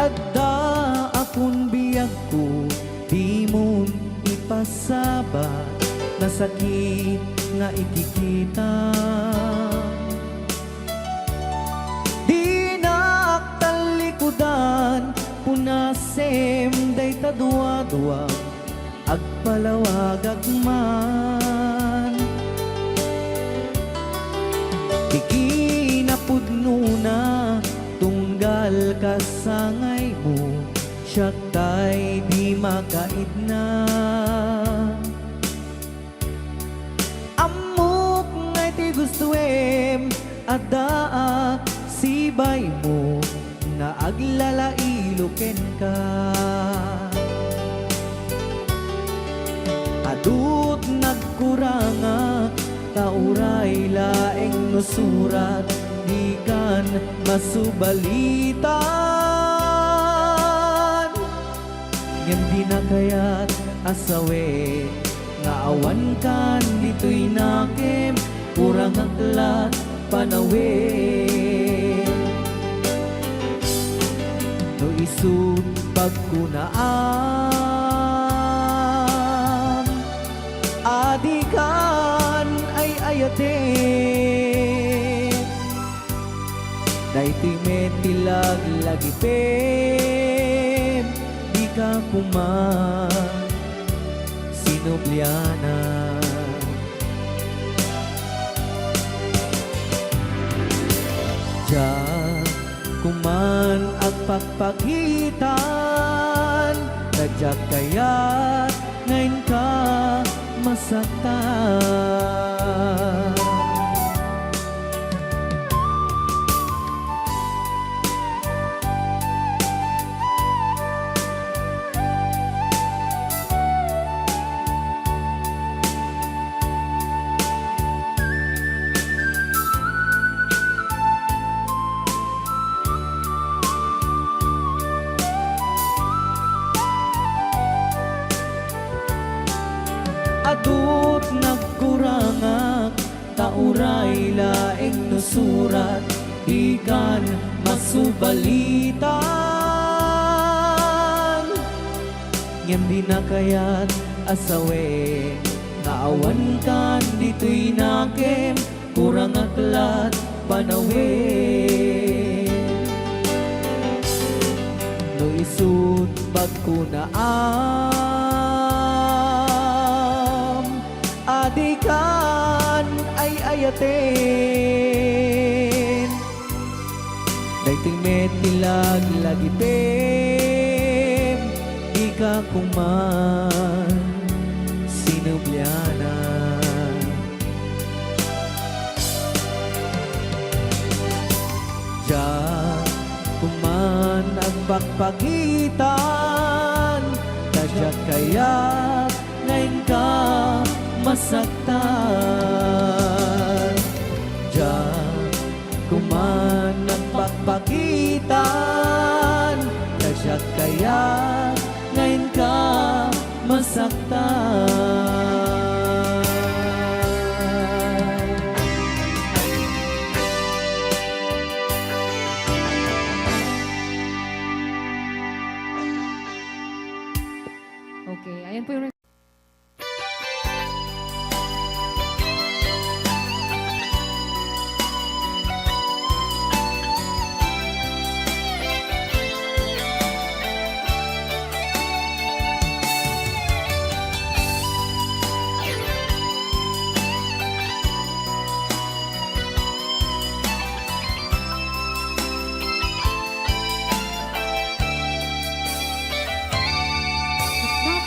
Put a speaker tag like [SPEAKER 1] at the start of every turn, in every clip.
[SPEAKER 1] Adda akong biyag ko, di mo ipasabat na sakit nga ikikita. Di naktalikudan, punasem day tadwa-dwa, agpalawag agman. Ikinapudno na tunggal kasangay mo, siya tay di makaidna. Amok ngay ti gustuem, adaa sibay mo, nga aglalailuken ka. Adut nagkuranga, tauray laeng nusurat, di kan masubalitan. Ngem di na kaya't asawe, nga awan kan dito'y nakem, kurang aklat panawe. No isut pagkunaam, adikan ay ayate. Daytoy metilag lagipem, di ka kuman sinubliana. Diyan kuman ang pagpagitan, tadyak kaya't ngayon ka masaktan. Adut nagkurangak, tauray laeng nusurat, di kan masubalitan. Ngem di na kaya't asawe, naawan kan dito'y nakem, kurang aklat panawe. No isut pagkunaam, adikan ay ayaten. Daytoy metilag lagipem, di ka kuman sinubliana. Diyan kuman ang pagpagitan, tadyak kaya't ngayon ka masaktan. Diyan kuman ang pagpagitan, tadyak kaya't ngayon ka masaktan.
[SPEAKER 2] Okay, ayan po yung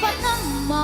[SPEAKER 3] Dapat naman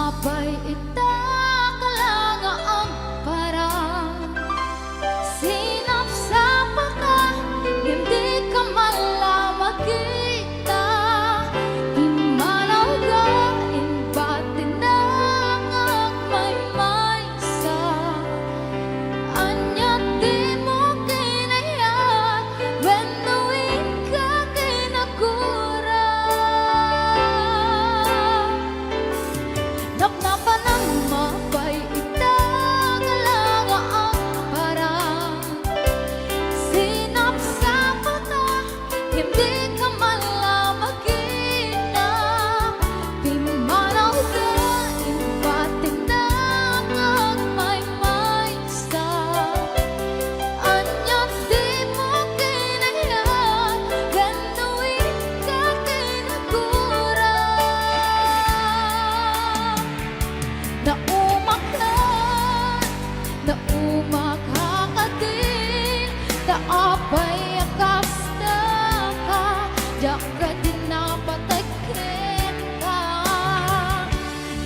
[SPEAKER 3] ka din napatakin ka.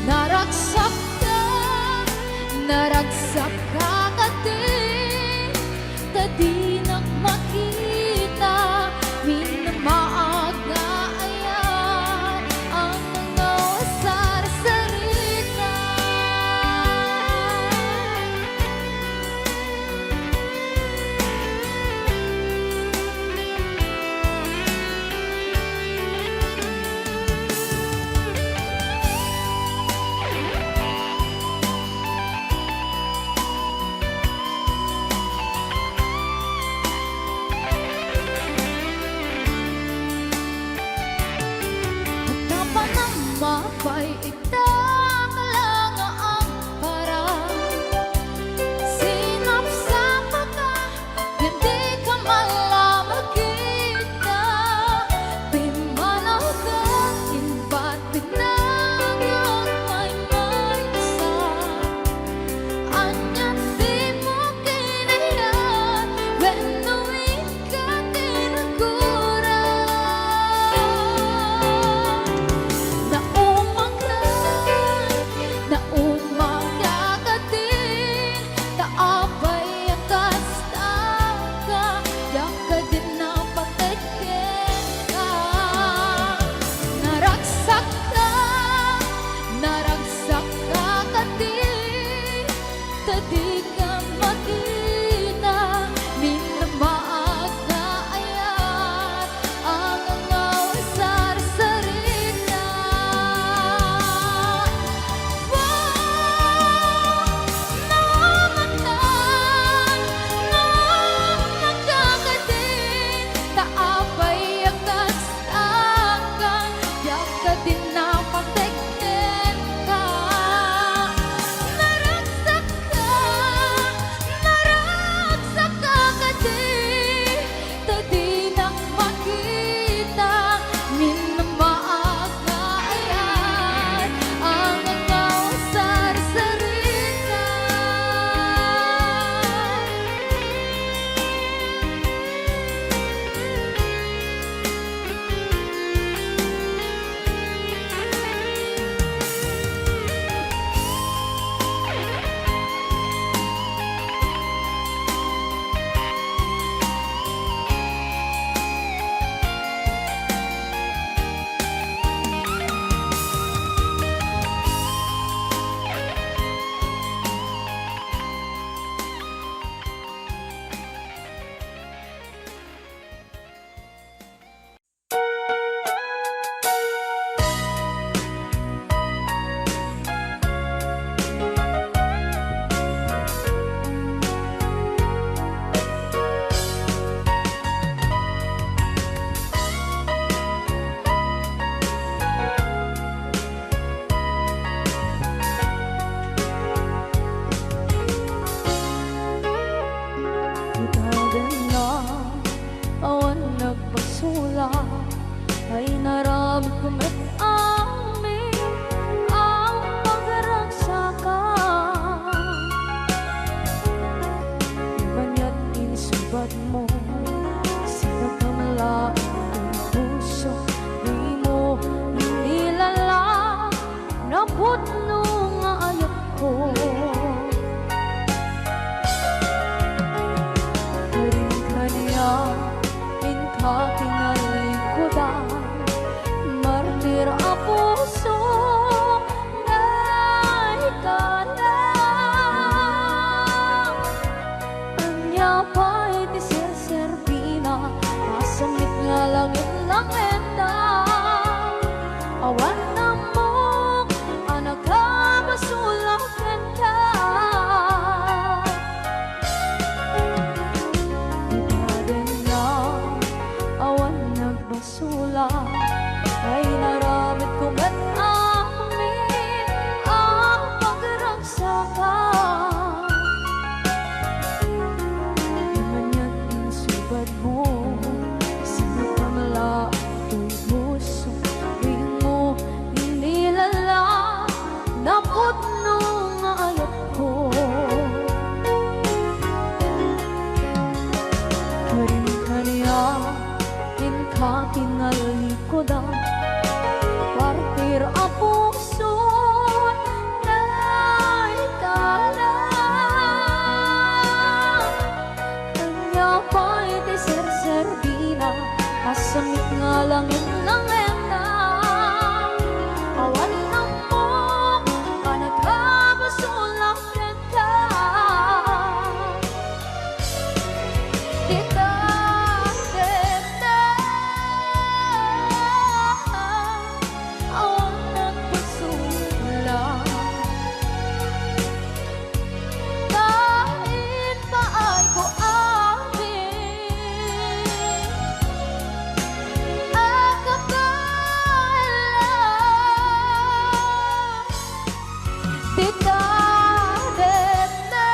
[SPEAKER 3] Naragsak ka din, tadi nagmakita, minamaaga ayan ang mga wasar-sarita. Mapay itang lang ang parang sinapsapa ka, hindi ka malamagita. Pimanaw ka, ba't pinagod may isa? Anya't di mo kinayan, wenuin ka tinagura. Tadi ka makita, minamaaga ayan ang mga wasar-sarita. Nagkakadin, taapay akas takan, yak ka din napatekten ka. Tadi nang makita, minamaaga ayan ang mga wasar-sarita. Awan nagpasula ay naramit ko met amin ang pagragsakan. Banya't inisubad mo sa pagkamalain ng puso, di mo inilala na putno nga ayak ko. Aking alikodan, martir ang puso na ikalang. Anya pa'y di serserpina, masamit nga langit-langit na. Awan na mo, anak ka, masulakan ka. Sula ay naramit ko ba't amin ang pagragsakan. Naman yan insubad mo sa pamalaang puso, di mo inilala na putno nga ayak ko. Karin kaniya kakingali da partir ang puso na itala kanya pa'y deser-servina asamit nga langit ng ena awan na mo ka nagkabasulak ka Dita deta awan nagpasulang kahit pa ay ko amin akapalan Dita deta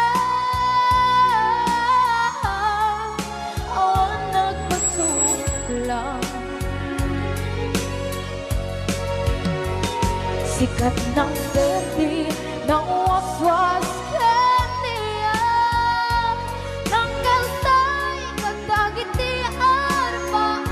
[SPEAKER 3] awan nagpasulang Sikat ng berde ng waswas kaniya ng kaltay kagdagitian paan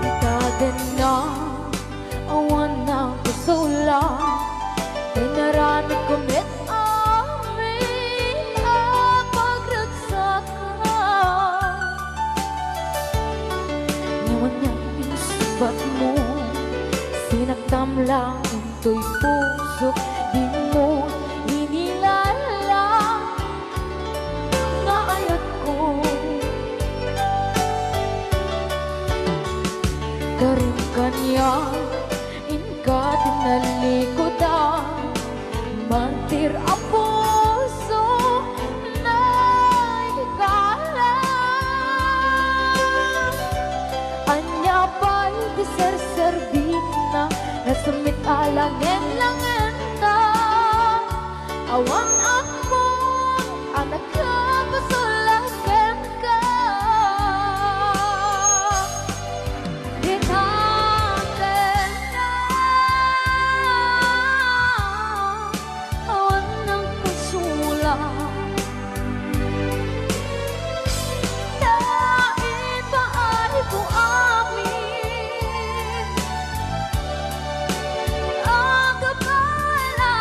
[SPEAKER 3] Ditaden na awan ng kusula Dinarami kumit amin ang pagragsakan Ngayon niyang insubat mo Sinaktam lang into'y puso Di mo inilala Nga ayat ko Karin kanya inka tinalikodan Mantir ang puso na higala Anya pa'y deser-servina Nasumit alangin-langin na Awan ako ang nagkapasulakan ka Ditaden na awan ng kasulang Dahil pa ay po amin ang kapalan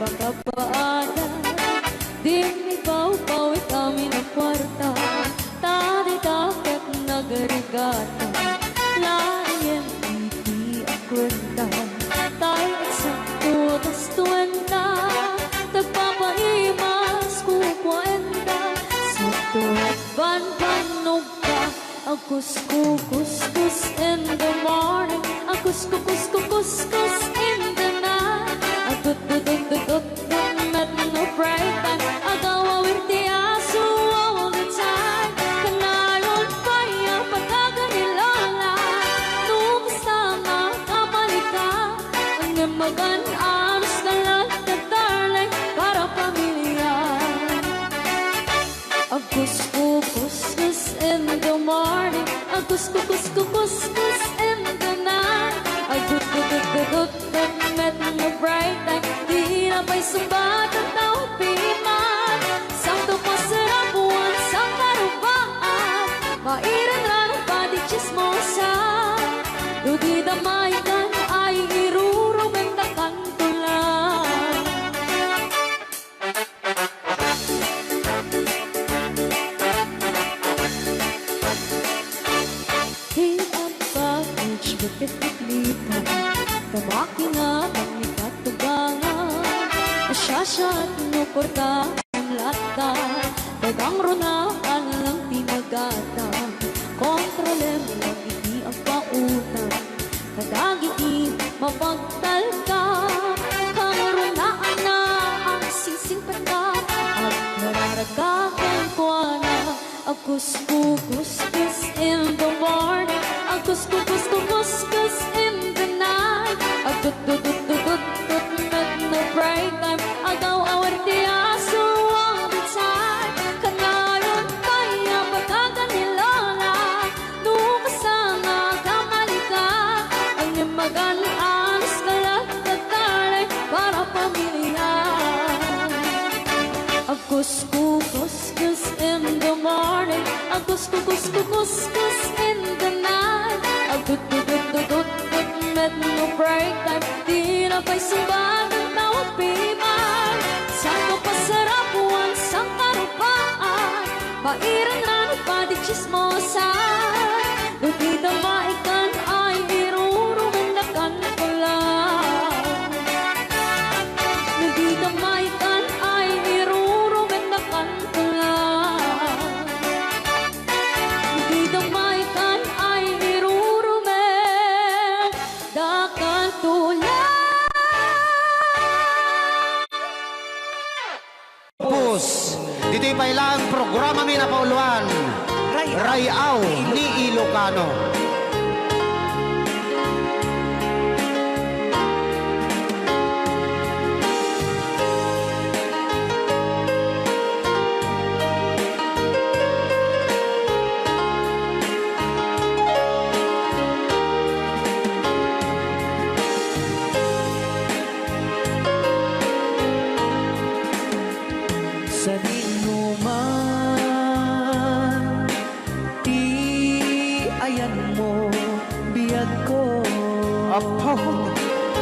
[SPEAKER 3] pagkapaada. Di mi pau-pau kami ng kwarta, tadi-dapat nagarigata. Layan iti ang kwenta, tayo eksakto tas 20. Tagpapaimas kukwenta, sakto at ban-banog ka. Ang kus-kus-kus in the morning, ang kus-kus-kus in the night. Ang tut-tut-tut-tut met no bright time, agaw awirti aso all the time. Kanayon pa yung pagkaganilala, nung sama kamalika. Ang namagan anos na lang na darling para pamilya. Ang kus-kus-kus in the morning, ang kus-kus-kus in the night. Ang tut-tut-tut-tut met no bright time, di na pa'y sumbat at naupiman. Sakto pa sarapuan sa karubaan, mairan lang pa di chismosa. Ludi damaikan ay irurumeng na kantulan. Hipon pa, which bukit-buklitan, kamaki nga pagnikat tugangan. Asyasya at nuporta ang lata, dagang runaan lang tinagata. Kontrolem lang iti ang pautan, kadagiti mapagtal ka. Karunaan na ang sisingpat ka, at nararagakan ko na. Ang kus-kus-kus in the morning, ang kus-kus-kus in the night. Ang tut-tut-tut-tut met no bright time, agaw awirti aso all the time. Kanayon pa yung pagkaganilala, nung kasama kamalika. Ang namagan anos ka lang na darling para pamilya. Ang kus-kus-kus in the morning, ang kus-kus-kus in the night. Ang tut-tut-tut-tut met no break time, di na pa'y sumbat at naupiman. Sakto pa sarapuan sa karupaan, mairan lang pa di chismosa. Ludi damaikan ay irurumentakan ko lang. Ludi damaikan ay irurumentakan ko lang. Ludi damaikan ay irurumentakan ko lang.
[SPEAKER 4] Pus, dito'y pailang programa may napauluan. Rayaw ni Ilocano.
[SPEAKER 1] Sa dinuman, ayan mo, biyag ko.
[SPEAKER 4] Apo,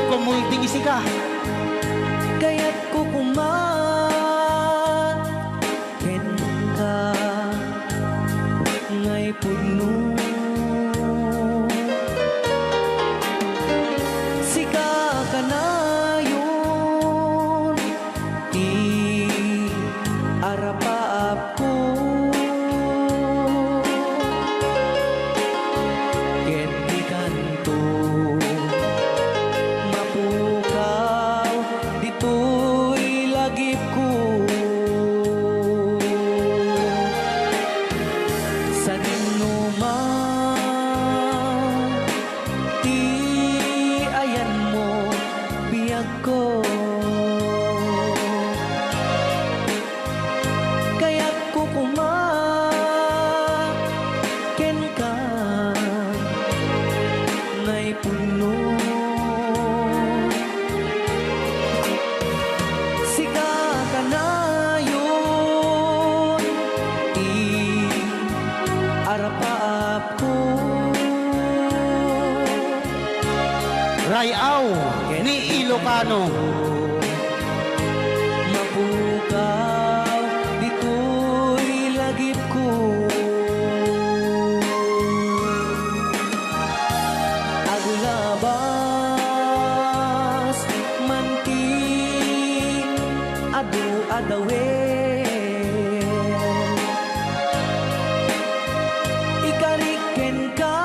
[SPEAKER 4] kumulting isi ka.
[SPEAKER 1] Kaya't kukuman, ken ka, ngay puno. Sika ka na yun, arapaap ko. Ken di kanto, mapukaw, dito'y lagip ko. Sa dinuman, ayan mo, biyag ko. Kaya't kukuman, ken ka, ngay puno. Sika ka na yun, arapaap ko.
[SPEAKER 4] Rayaw ni Ilocano.
[SPEAKER 1] adu adawe ikariken ka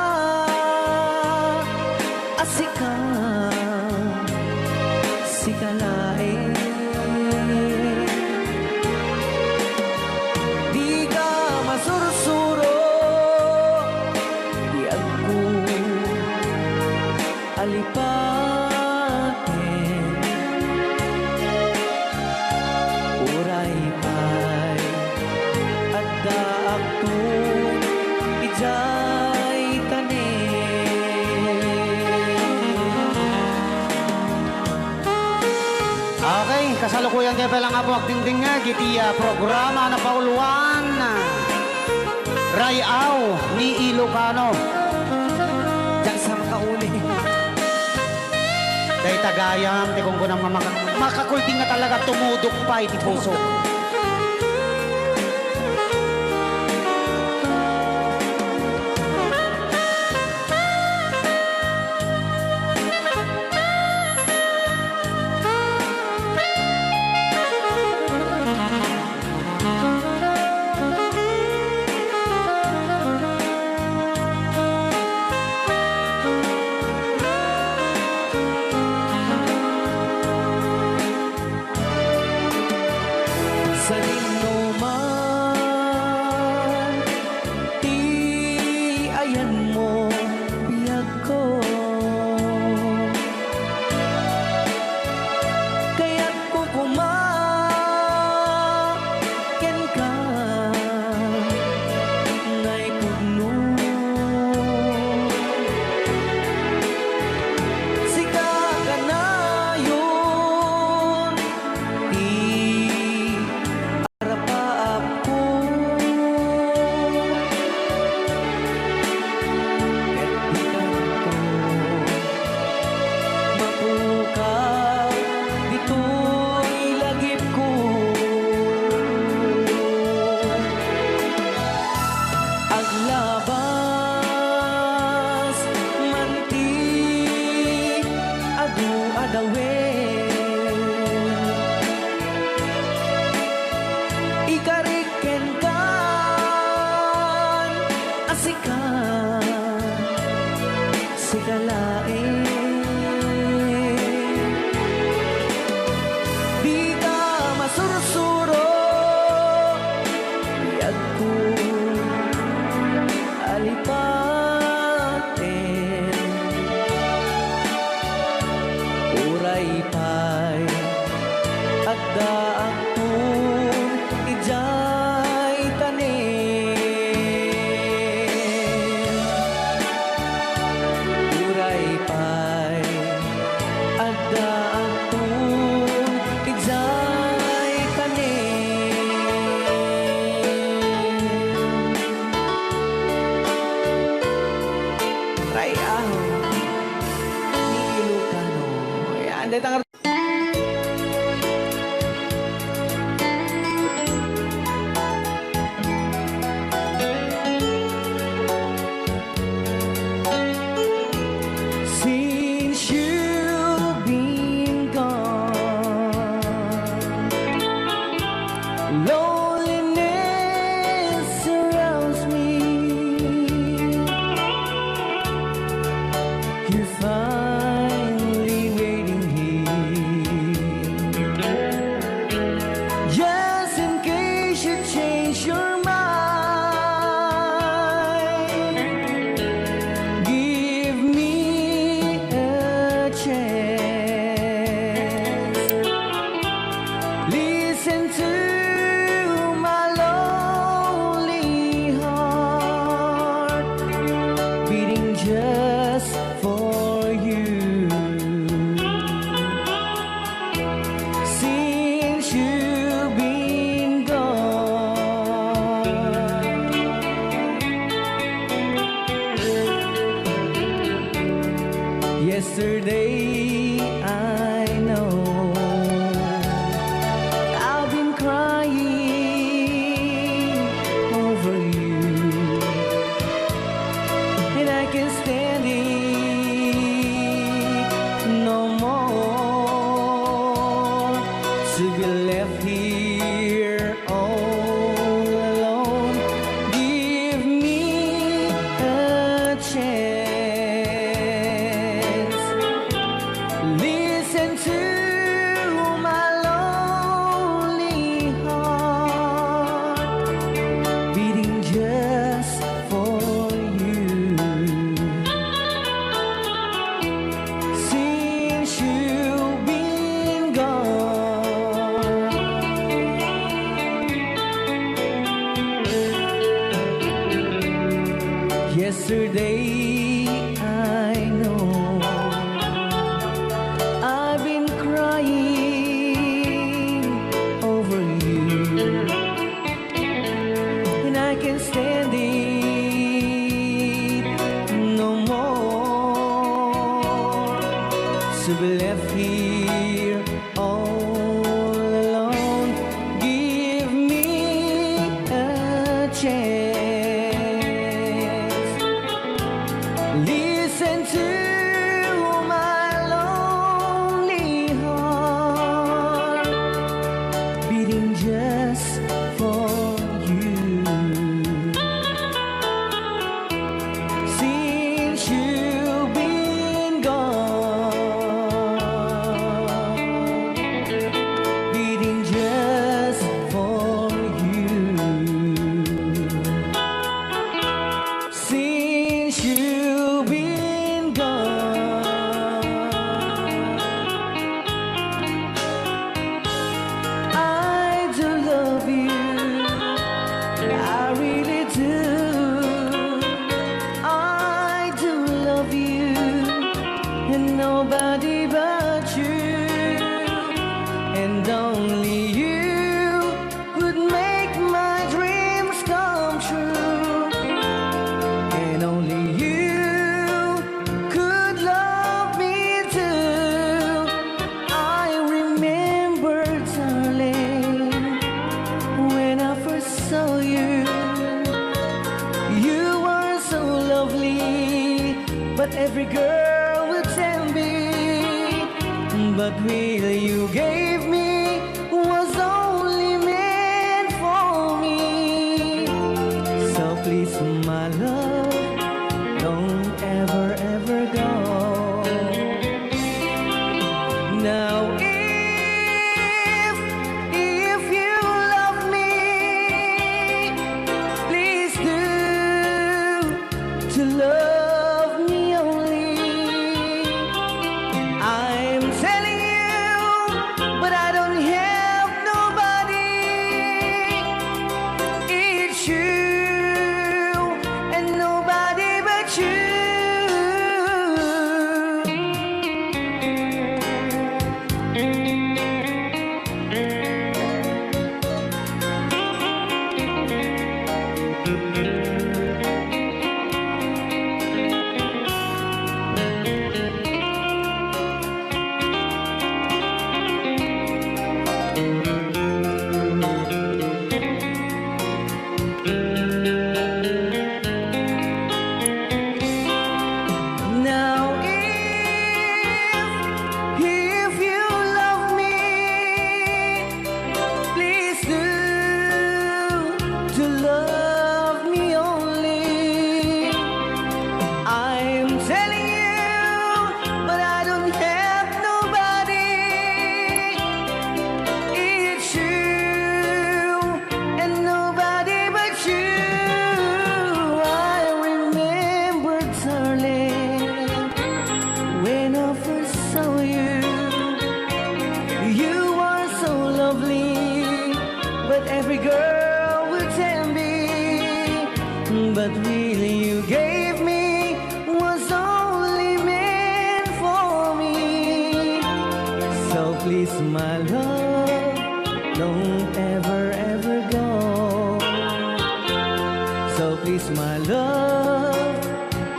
[SPEAKER 1] asika sikalae di ka masursuro di aku alipaten uray pay adda akto ijay
[SPEAKER 4] Okay, kasalukuyan kayo palang nga po agdingding nga, gitiya programa na pauluan. Rayaw ni Ilocano.
[SPEAKER 1] Diyan sa makauli
[SPEAKER 4] Day tagayam, di kung kunang makakulting nga talaga tumudok pa iti puso.
[SPEAKER 1] sa man ti ayan mo biyag ko kaya't kukumaken ka ngay pugno sika ka na yun Arapaap ko Ket bikan ko Mapukaw Dito'y lagip ko Aglabas Manti Adu adawe ikariken kan asika sikalae di ka masursuro biyag ko alipaten uray pay adda akton ijay tanen uray pay adda akton ijay tanen Rayaw ni Ilocano yan dahil to be left here all alone. Give me a chance. Listen to my lonely heart beating just for you. Since you've been gone, yesterday I know I've been crying over you, and I can't stand it no more. To be left here all alone. Give me a chance. Listen to my lonely heart beating just for you. Since you've been gone, beating just for you. Since you've been gone, I do love you, I really do. I do love you, and nobody but you, and only you would make my dreams come true, and only you could love me too. I remember, darling, when I first saw you, you were so lovely, but every girl would tell me, but will you gave me was only meant for me. So please, my love, don't ever, ever go. Now if you love me, please do to love me only. I'm telling you, but I don't have nobody. It's you and nobody but you. Now if you love me, please do to love me only. I'm telling you, but I don't have nobody. It's you and nobody but you. I remember, darling, when I first saw you, you were so lovely, but every girl would tell me, but really you gave me was only meant for me. So please, my love, don't ever, ever go. So please, my love,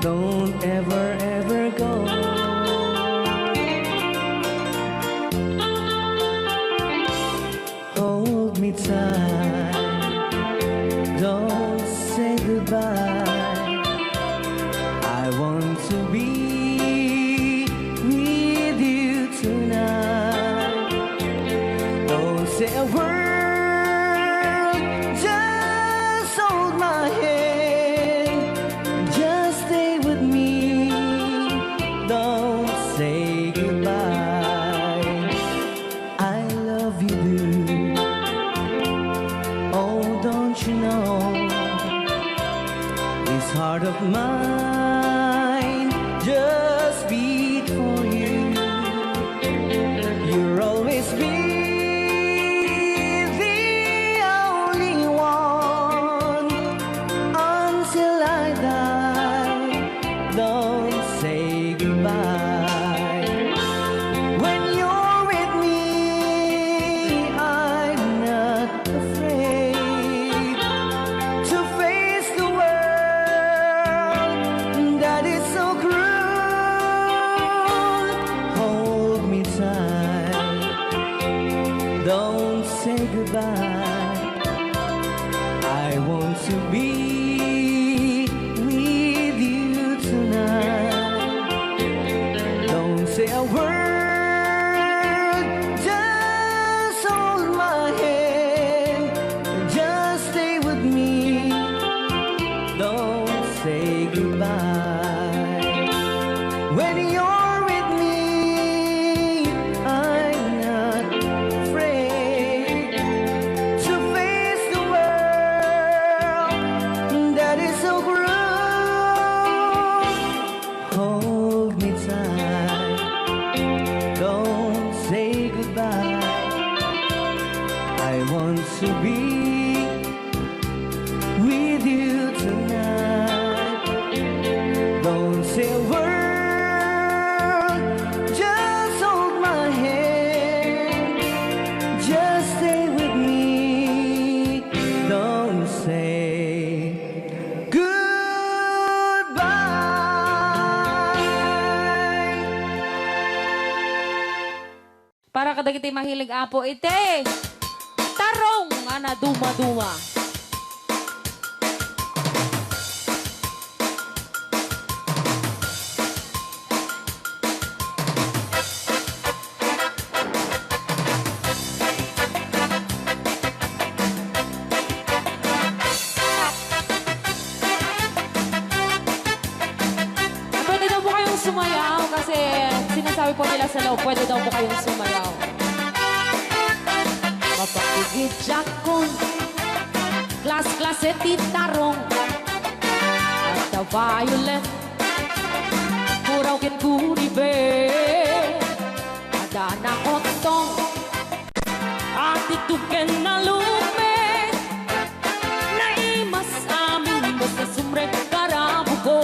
[SPEAKER 1] don't ever, ever go. Hold me tight, don't say goodbye. I want to be with you tonight. Don't goodbye. I want to be with you tonight. Don't say a word, just hold my hand, just stay with me. Don't say goodbye. When you're with me, I'm not afraid to face the world that is so cruel. Hold me tight, don't say goodbye. I want to be with you tonight. Don't say a word, just hold my hand, just stay with me. Don't say goodbye.
[SPEAKER 3] Para kadagiti mahilig apo ite. Tarong ana duma-duma. Pwede daw po kayong sumayaw kasi sinasabi po nila sa loob, pwede daw po kayong sumayaw. Mapakigit jakon, klas-klase titarong, at the violet, kuraw kin kuribe, ada na otong, at ituken na lume, naimas amin basta sumrek karabugo.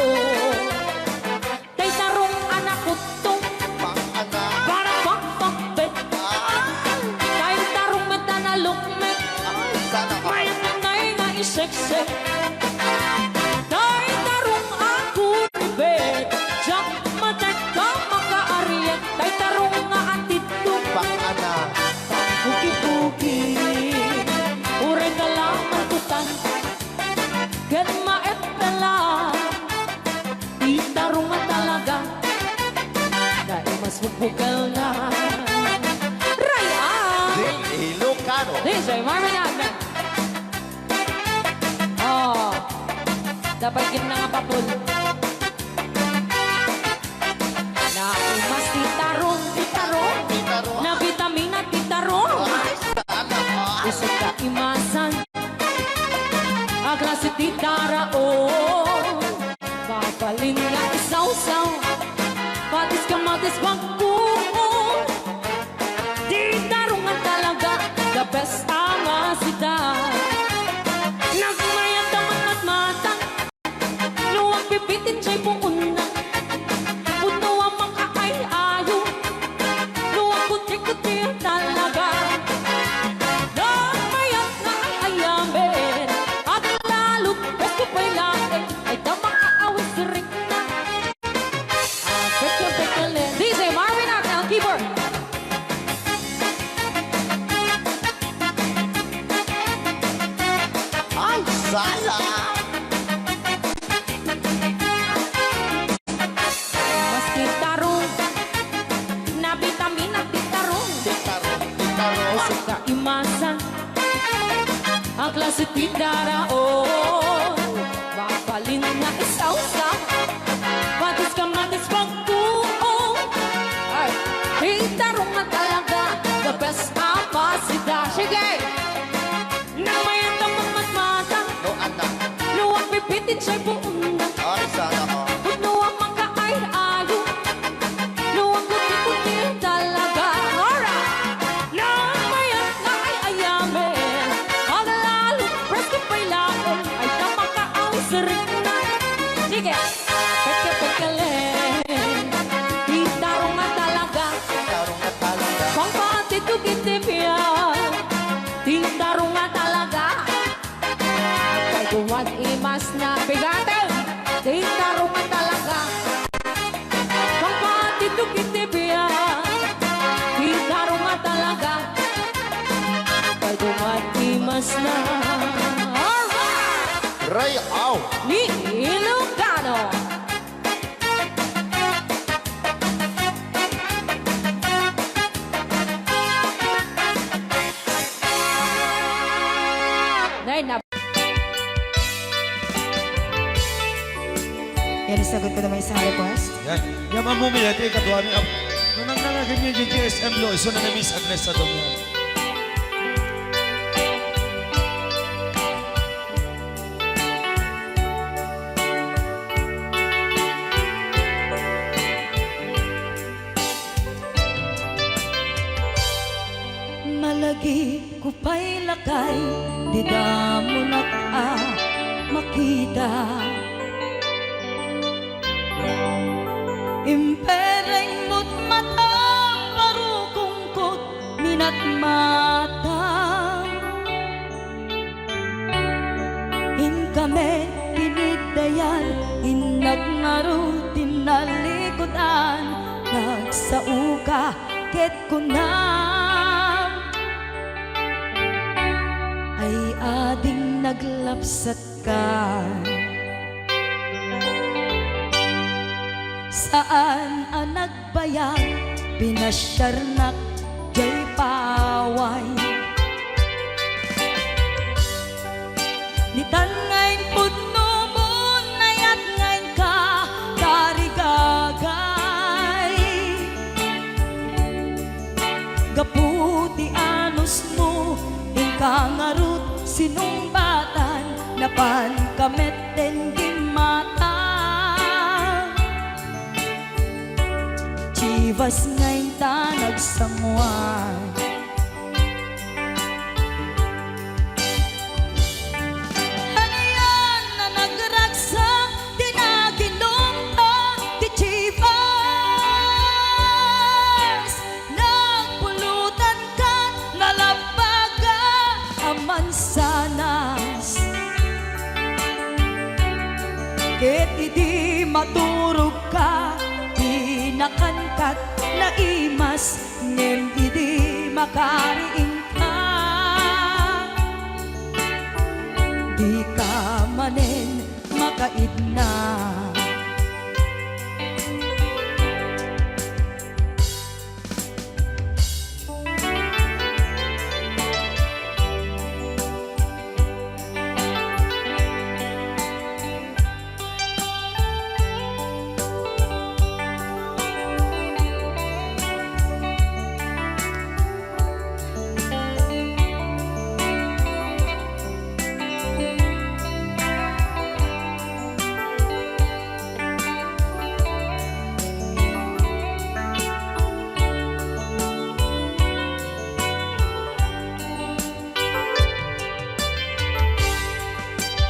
[SPEAKER 3] Tay tarong anak utong, para pakpakbet, tay tarong meta na lukmet, may ngay nga iseksek. Tay tarong ako ribet, jak matek ka makaariet, tay tarong nga atitong, puki-puki, ure ka lang ang tutan, gan maet pala, di tarong nga talaga, dahil mas bukbukal na. Ryan! DJ Marvin Agna. Oh, dapat gina nga papul. Naimas titarong, na vitamina titarong. Isip ka imasan, ang klase titaraon. Papaling nga isaw-saw, patis ka matis wagkuon. Titarong nga talaga, the best ang asida. Nagmayat ang matmatang, luwag pipitin siya'y puuna. Puno ang mga ay-ayo, luwag kuti-kuti ang talaga. Nagmayat na ay-ayamin, at lalo't bes ko pa'y lain, ay damang aawis rin na. Pekya-pekya-len. DJ Marvin Agna, ang keyboard. Mas titarong, na vitamina titarong. Isip ka imasan, ang klase titaraon. Mapalin na isaw-sa, patis ka matis pagkuong. Ay, titarong na talaga, the best apasida. Sige! Nang mayat ang magmatmata, luwag pipitin siya'y buong na. Puno ang mga ay-ayo, luwag kuti-kuti talaga. Alright! Nang mayat na ay-ayamin, ang lalo, presko pa'y lain, ay tamang kaawis rin na. Sige! Pekya-pekya-len, titarong nga talaga, pangpatitugitipyan, titarong nga talaga. Kay duwan imas na bigatin, titarong nga talaga. Pangpatitugitipyan, titarong nga talaga. Kay duwan Imas na. Alright!
[SPEAKER 5] Ray Au.
[SPEAKER 3] Ni Ilocano. Nay na.
[SPEAKER 6] Yan, isagot ko naman isang request.
[SPEAKER 5] Yan. Yaman mo mila, di katuwa niya. Nung nangangagan niya yung GSM lo, iso na na-miss Agnes sa dong yan.
[SPEAKER 3] Malagi ko pa'y lakay, di mo na makita. Impereng mo't mata, parukungkot, minat mata. In kami, tinidayan, inagnaro, tinalikodan, nagsauka, ket ko na. Ay ading naglapsat ka. Saan ang nagbayag, pinasyarnak, jay paway. Nitan ngayon puno mo, nayat ngayon ka, tarigagay. Gaputi anos mo, ingkangarut, sinumbatan, napan kamet din mata. Chivas ngayon ta nagsamuan. Ano yan na nagragsak, di na ginumpa, di Chivas. Nagpulutan ka, nalabaga, aman sanas. Ket idi maturog ka, nakankat na imas, ngem idi makariing ka. Di ka manen makaidna.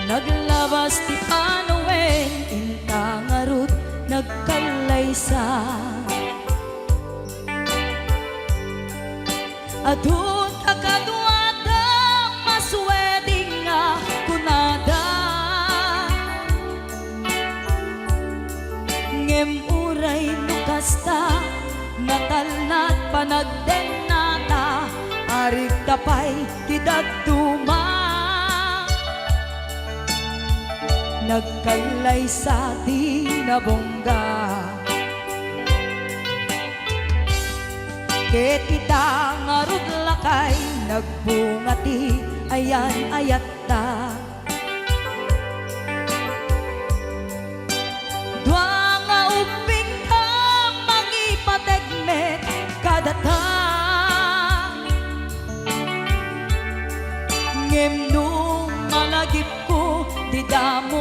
[SPEAKER 3] Naglabas ti Panoen, intangarut, nagkalaysa. Adun akaduada, masweding nga kunada. Ngem uray nukasta, natalnat panagdenata, arig tapay tidagtuma. Nagkalay sa tinabongga. Ket ita ngarud lakay, nagbungati ayan ayatta. Dua nga uping ka, mangipategmet kadata. Ngem nung malagip ko, di damo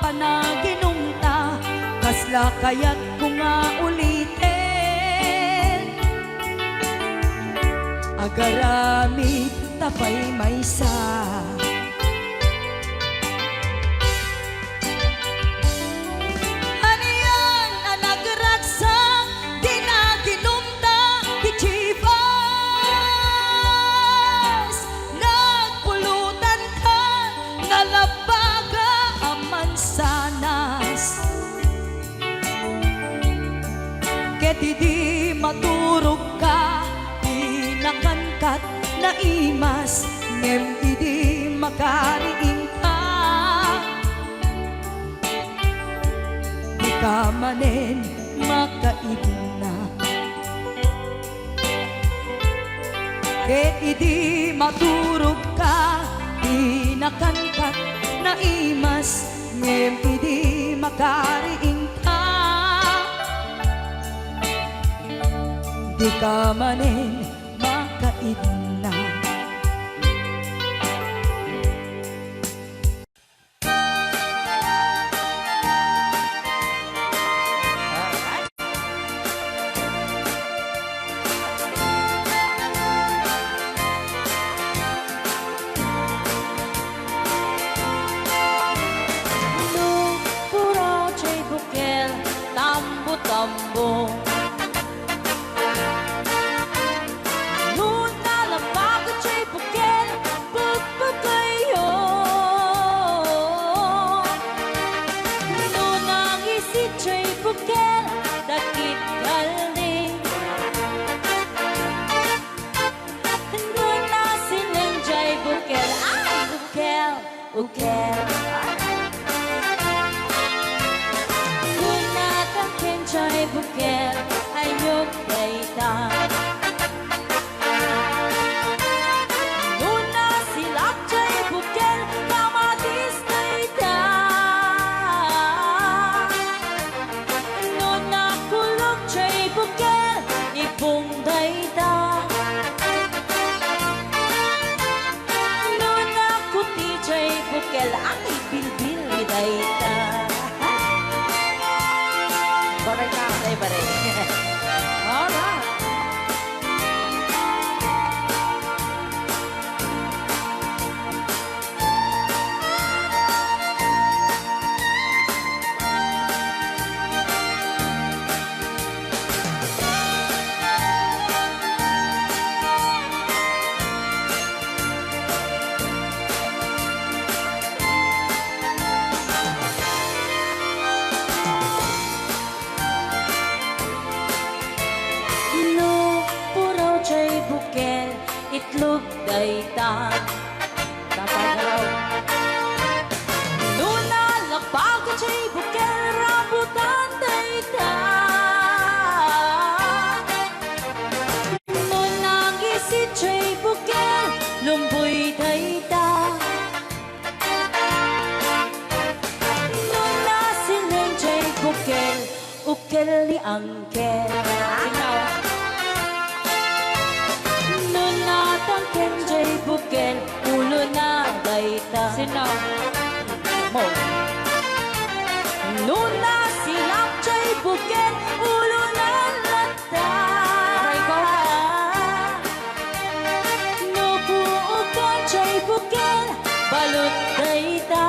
[SPEAKER 3] panaginungta, kasla kaya't ko nga ulitin. Agarami tapay maysa. Ano yan na nagragsak, di na ginumta, di Chivas. Nagpulutan ka, nalabaga, aman sanas. Ket di maturog ka, di nakankat na imas, ngem idi ka manen makaidna ket idi maturog ka inakankat na imas ngem idi makariing ka di ka manen makaidna. Tambo Luna lamang at siya'y bukel Pagpagayo Nunang isit siya'y bukel Dakit galing Nuna silang siya'y bukel Ay, bukel, bukel Chay bukel ayok dayta Nuna silap chay bukel kamatis dayta Nuna kulog chay bukel ipong dayta Nuna kuti chay bukel ang ibilbil dayta Baray ka, baray. Alright. Itlog dayta Tapagaraw Nuna lakbag at siya'y bukel Rambutan dayta Nunang isit siya'y bukel Lumboy dayta Nuna siling siya'y bukel Ukel ni angkel Kenjay bukel ulo na dayta Sinaw mo Nuna silap jay bukel ulo na lata Nubuukan jay bukel balut dayta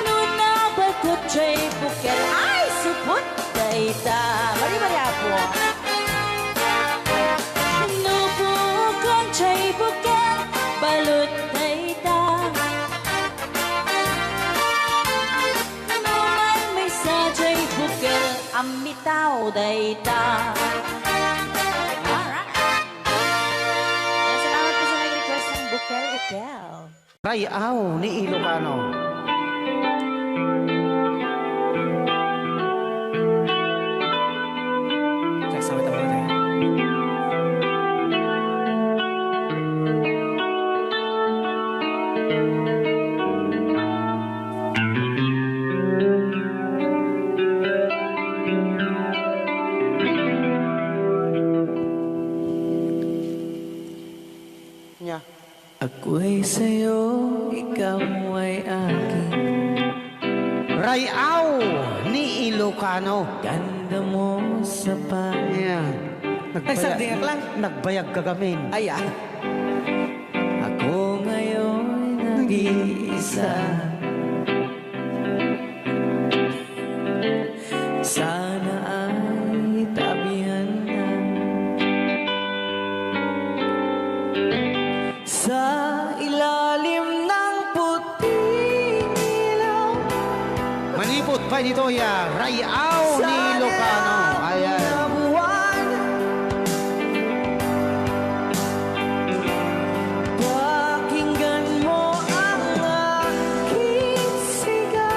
[SPEAKER 3] Nuna bakut jay bukel ay suput dayta Mari-mari apo Chay bukel balut dayta Naman may sa chay bukel amitaw dayta. Alright. Salamat po sa nag-request ng bukel-ukel.
[SPEAKER 4] Rayaw ni Ilocano. Kasama tayo tayo.
[SPEAKER 1] Ako'y sa'yo, ikaw ay akin.
[SPEAKER 4] Rayaw ni Ilocano.
[SPEAKER 1] Ganda mo sa
[SPEAKER 4] Yan.
[SPEAKER 1] Nagsagdiyak lang.
[SPEAKER 4] Nagbayag kagamin.
[SPEAKER 1] Ay, Ako ngayon nag-iisa. Sana ay tabihan na sa ilalim ng puting ilaw.
[SPEAKER 4] Manipot pa dito ya. Rayaw ni Ilocano. Ayan.
[SPEAKER 1] Pakinggan mo ang aking sigaw.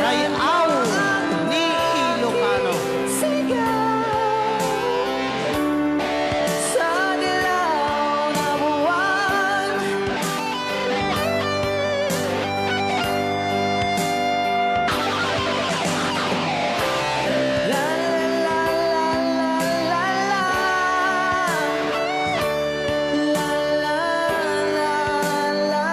[SPEAKER 4] Rayaw ni Ilocano.
[SPEAKER 1] Sigaw sa dilaw na buwan. La la la la la la. La la la la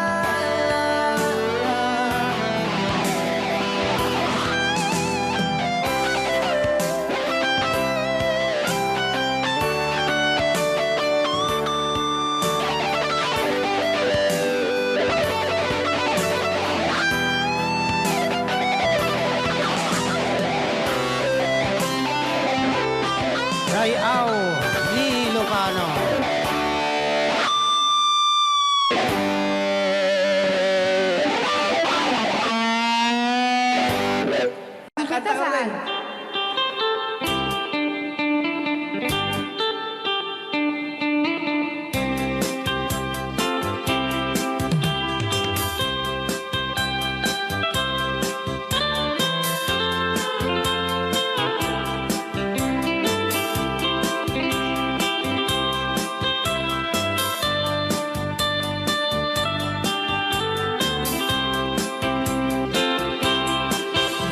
[SPEAKER 4] Rayaw ni Ilocano.
[SPEAKER 6] Kita saan?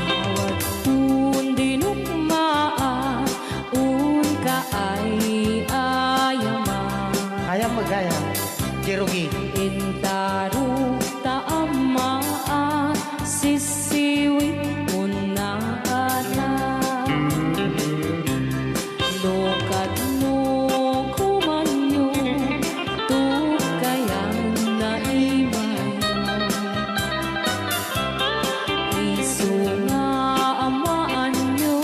[SPEAKER 3] Bawat dinugmaan, un ka ay ayaman.
[SPEAKER 4] Kaya magaya. Kirugi.
[SPEAKER 3] Intaro taamaan, sisiwit mo na alam. Lokat mo kumanyo, tukayan na imayan. Isu nga amaan nyo,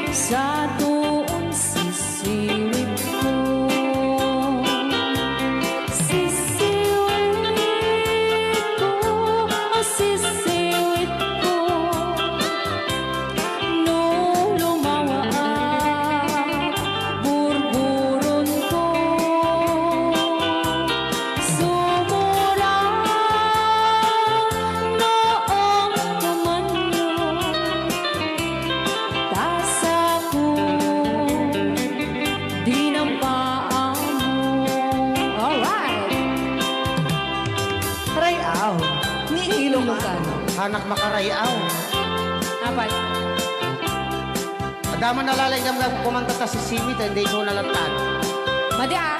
[SPEAKER 3] sa doon sisiwit ko. Sisiwit ko, sisiwit ko. No lumawa at burburon ko. Sumura noong kumanyo, tasa ko dinampaan mo. Alright!
[SPEAKER 1] Rayaw ni Ilocano.
[SPEAKER 4] Hanak makarayaw.
[SPEAKER 3] Apat.
[SPEAKER 4] Adaman nalalay ka mga kumanta ta si Simit, hindi ko nalatan.
[SPEAKER 3] Madi ah!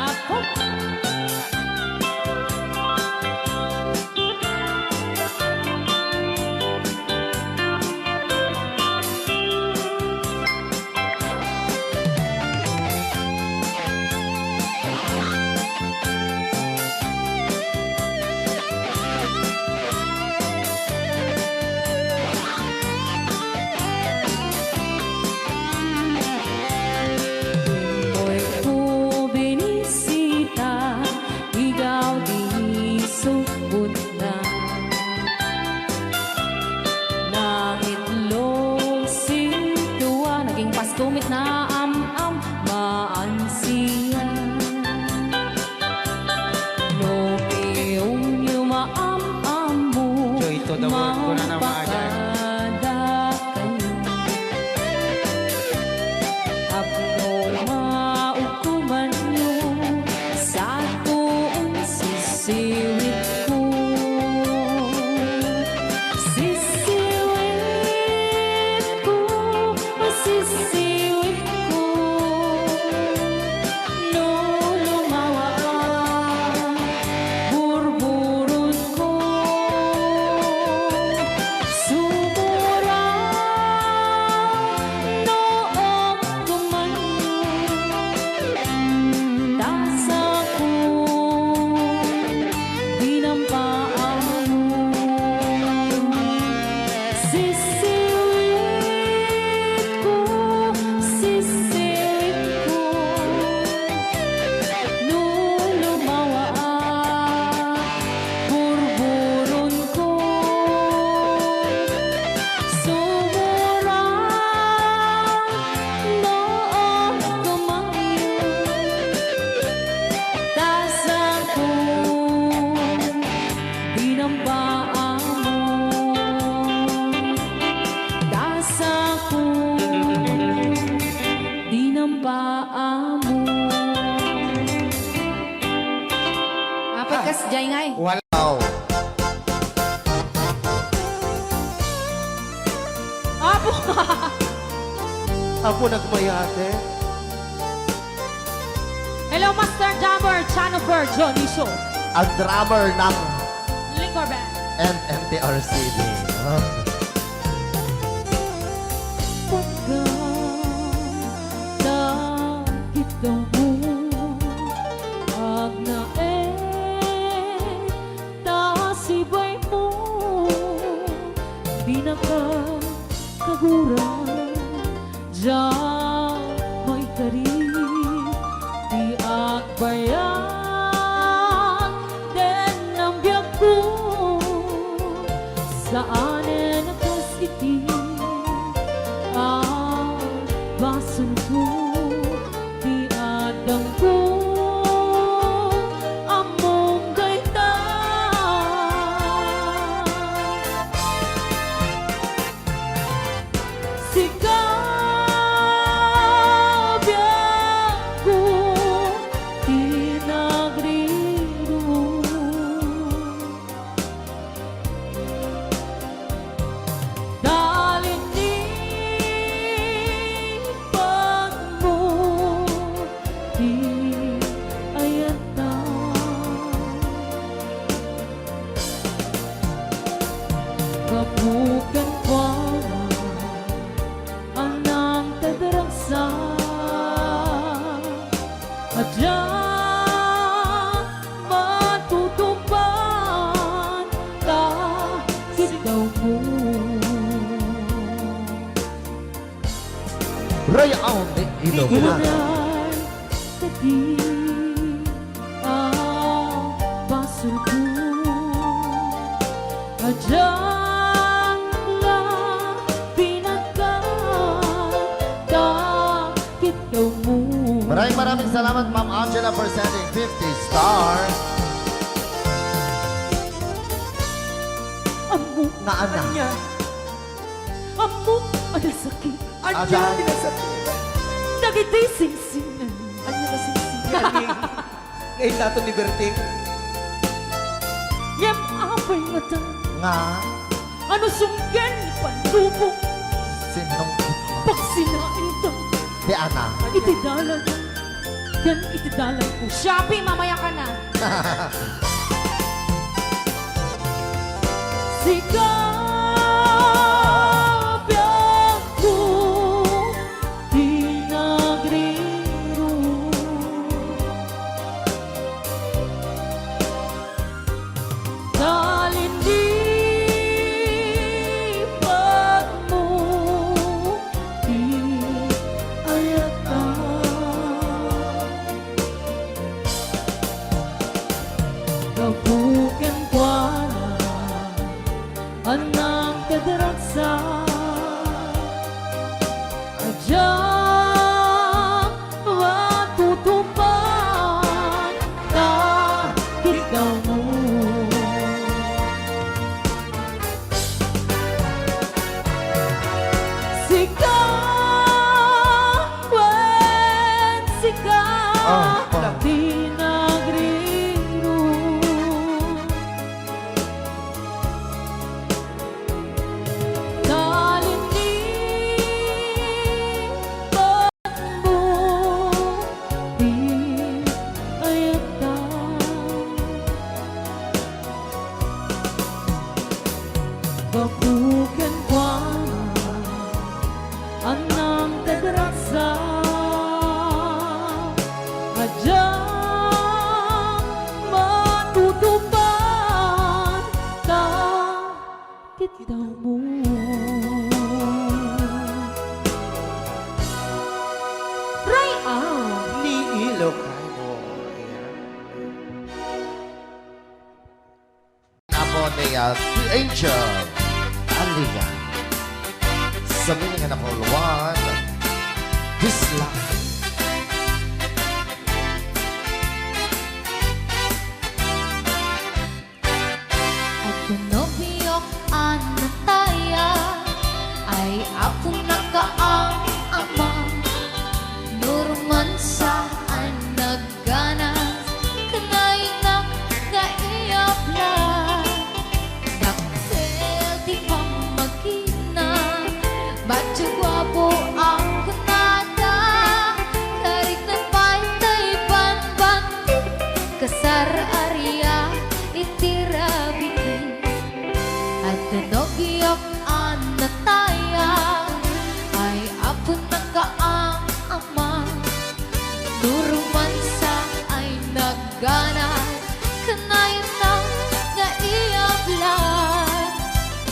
[SPEAKER 3] Ako? paamo.
[SPEAKER 2] Apit kas, jay ngay.
[SPEAKER 6] Wow.
[SPEAKER 3] Apo!
[SPEAKER 6] Ako nagmayate.
[SPEAKER 3] Hello, Master Jammer, Chanover, Johnny Show.
[SPEAKER 6] Ang drummer ng
[SPEAKER 3] Liquor Band.
[SPEAKER 6] NTRCD.
[SPEAKER 3] Pagkakita mo, tasibay mo, pinakakaguran, diyan may karib, di agbayan, den ang biyag ko, saan nakasiti, ang baso ko, di adang ko, among gaita. Sikabyago, tinagriro, dalinipan mo, di ayata. Kabukan para anang tadaragsa at diyan matutupan kahit daw mo.
[SPEAKER 6] Ray out ni Ilocana.
[SPEAKER 3] Igunan tadi ang basol ko at diyan lang pinagkakit daw mo.
[SPEAKER 6] Maraming salamat, Ma'am Angela, for sending 50 stars.
[SPEAKER 3] Amo,
[SPEAKER 6] Na anak.
[SPEAKER 3] amo, ada sakit.
[SPEAKER 6] Ajan.
[SPEAKER 3] Dagiti singsingan.
[SPEAKER 1] Anya ka singsingan ngayon nato ni Berting.
[SPEAKER 3] Yam apay mata.
[SPEAKER 6] Nga.
[SPEAKER 3] Ano sunggan ni pandubong.
[SPEAKER 6] Sinong
[SPEAKER 3] Pag sinain to.
[SPEAKER 6] di anak.
[SPEAKER 3] Itidalan. Yan itidalan ko.
[SPEAKER 2] Shopee, mamaya ka na.
[SPEAKER 3] Sikabyago, tinagriro, dalinipan mo, di ayata. Kabukan kuala anang kadaragsa adyang matutupan kahit daw mo. Sika, tinagriro, dalinipan mo, di ayata. Babukan kuala anang tadaragsa adyang matutupan kahit daw mo. Ray
[SPEAKER 6] Ni Ilocano. Apo ni The Angel. Aliyah. Sa milingan na Poluan. This life.
[SPEAKER 7] Ako nobyo anataya ay ako nakaang ama. Nurong kasar area itirabi at nanogyok anataya ay apon na kaang ama nurumansa ay naggana kanayon na nga iablan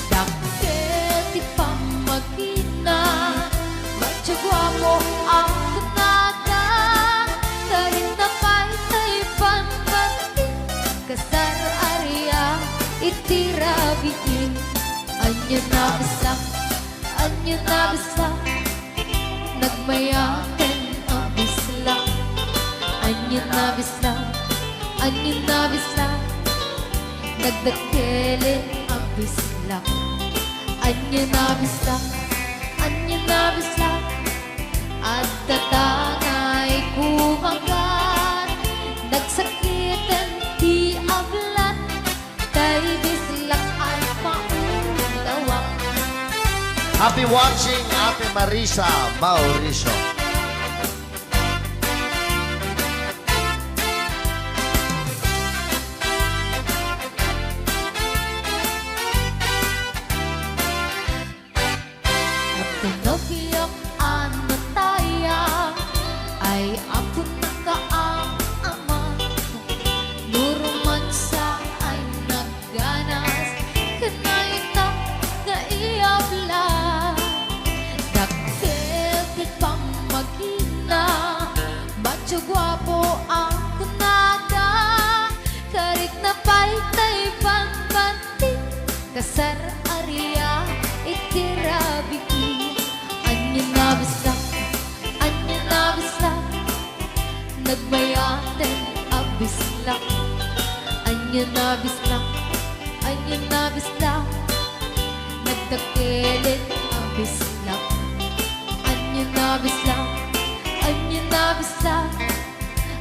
[SPEAKER 7] dakkel ti pamagina matsagwamo ang kunada kahit na pa'y panpantin kasar area itirabiin anya na bisa nagmayakan ang bisla anya na bisa nagdakelin ang bisla anya na bisa at tatangay kumagat nagsakitan di ablat tay bislak ay maulawak.
[SPEAKER 6] Happy watching, Ate Marisa Mauricio.
[SPEAKER 7] At tinobiyok ano taya ay apon na kaang ama nurumansa ay nagganas kanayta nga iabla dakkel ti pamagina macho gwapo ang kunada karit na paytay pambanti kasar area itirabi anya na bisa nagmayaten abisla anya na bisa nagdakelin abisla anya na bisa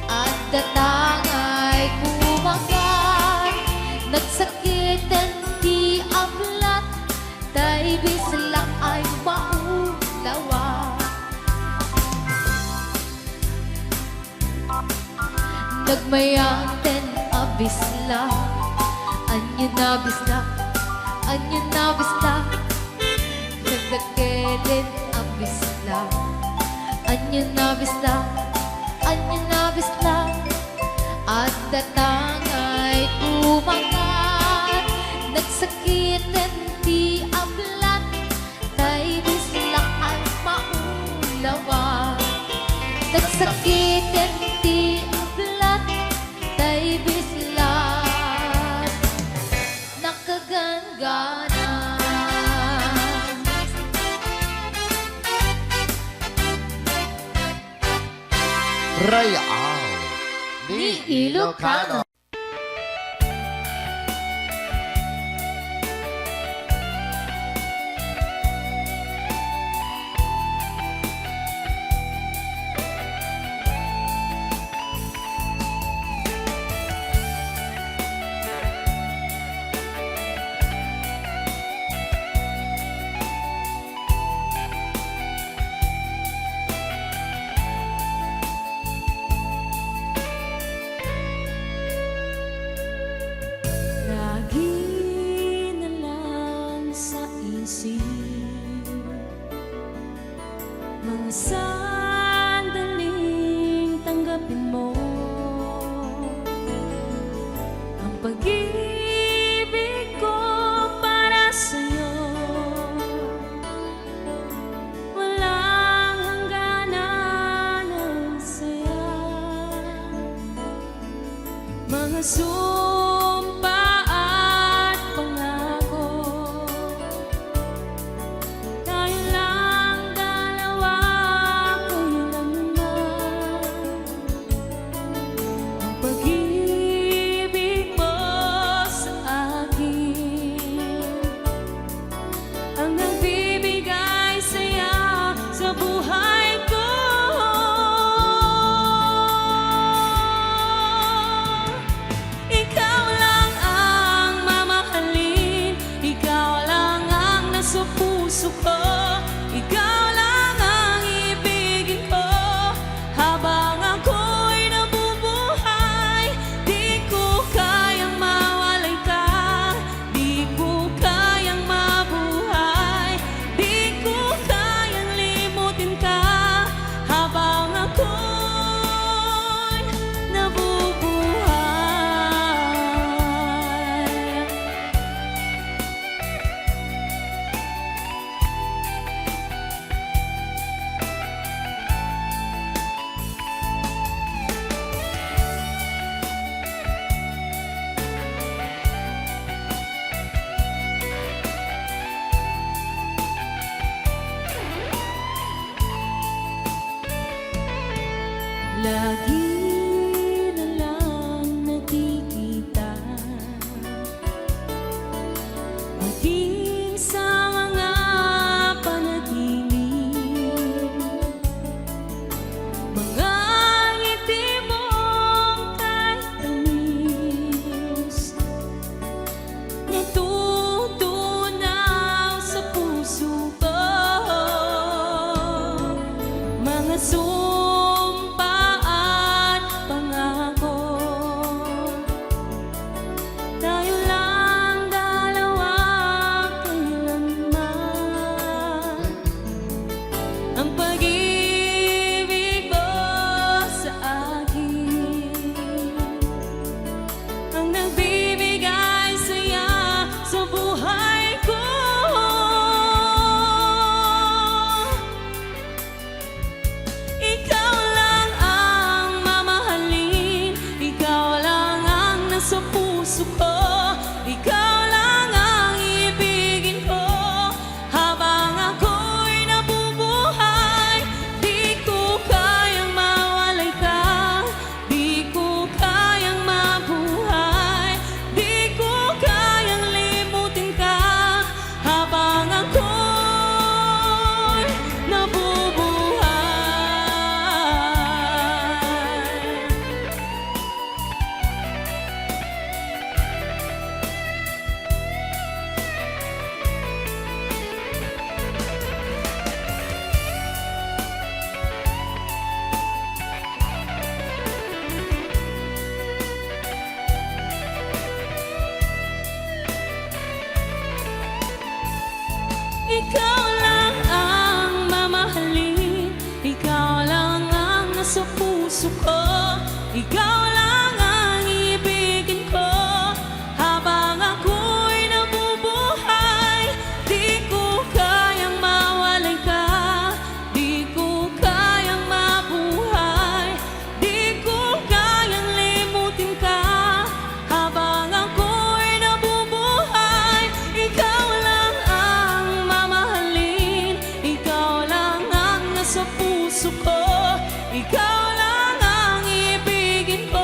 [SPEAKER 7] at datangay kumagat nagsakitan di ablat tay bislak ay maulawa nagmayaten abisla anya na bisa nagdakelin abisla anya na bisa at datangay kumagat nagsakitan di ablat tay bislak ay maulawa nagsakitan di ablat tay bislak nakaganggana.
[SPEAKER 6] Rayal ni Ilocano.
[SPEAKER 3] Lagi na lang sa isip mga sandaling tanggapin mo ang pag-ibig ko para sa'yo. Walang hangganan ng saya, mga sumpa at pangako. Tayo lang dalawa, kailan naman ang pag-ibig mo sa akin ang nagbibigay saya sa buhay ko. Ikaw Lagi na lang nakikita, maging sa mga panaginip, mga ngiti mong kahit tamis, natutunaw sa puso ko. Mga sumpa at pangako, tayo lang dalawa kailanman. Ang pag-ibig mo sa akin ang nagbibigay saya sa buhay ko. Ikaw lang ang mamahalin, ikaw lang ang nasa puso ko, ikaw lang ang ibigin ko habang ako'y nabubuhay. Di ko kayang mawalay ka, di ko kayang mabuhay, di ko kayang limutin ka habang ako'y nabubuhay. Ikaw lang ang mamahalin, ikaw lang ang nasa puso ko, ikaw lang ang ibigin ko habang ako'y nabubuhay. Di ko kayang mawalay ka, di ko kayang mabuhay, di ko kayang limutin ka habang ako'y nabubuhay. Ikaw lang ang mamahalin, ikaw lang ang nasa puso ko, ikaw lang ang ibigin ko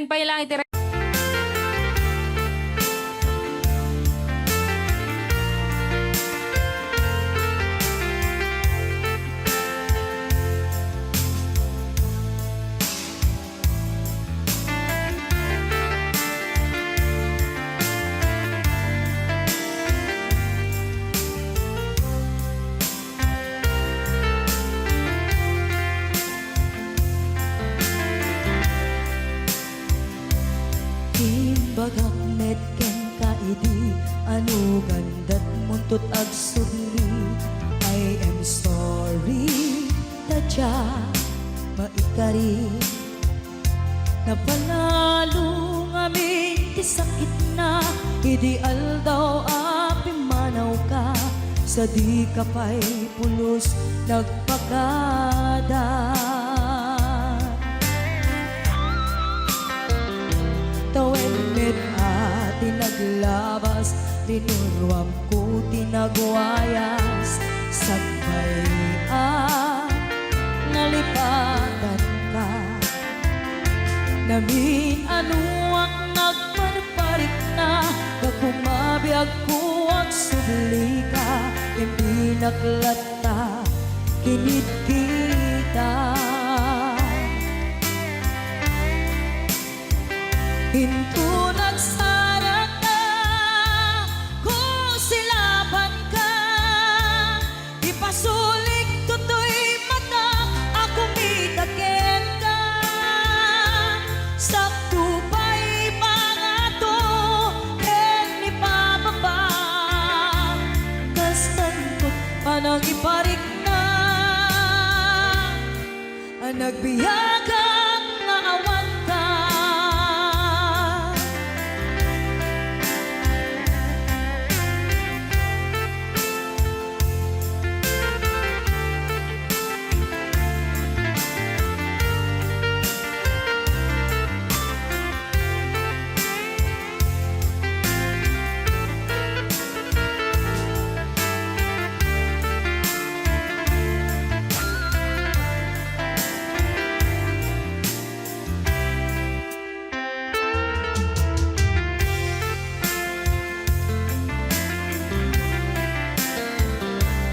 [SPEAKER 2] pa ilang itira.
[SPEAKER 1] Timbagak met ken kaidi anu gandat muntut ag sudli. I am sorry tadya maikari napanalo ngamin ti sakit na ideal daw api manaw ka sa di ka pa'y pulos nagpakada. Tawenit at tinaglabas, tinurwam ko tinagwayas. Sabay nalipatan ka. Namin ano ang nagparparik na, pagkumabiyag ko ang subli ka. Hindi naklata, kinit kita. Hinto nagsarap na kung silaban ka. Ipasulik tutoy mata ako mitaken ka. Sakto pa'y pangato ken ni pababa. Kastantot panang iparik na ang nagbiyagang nga awan ka.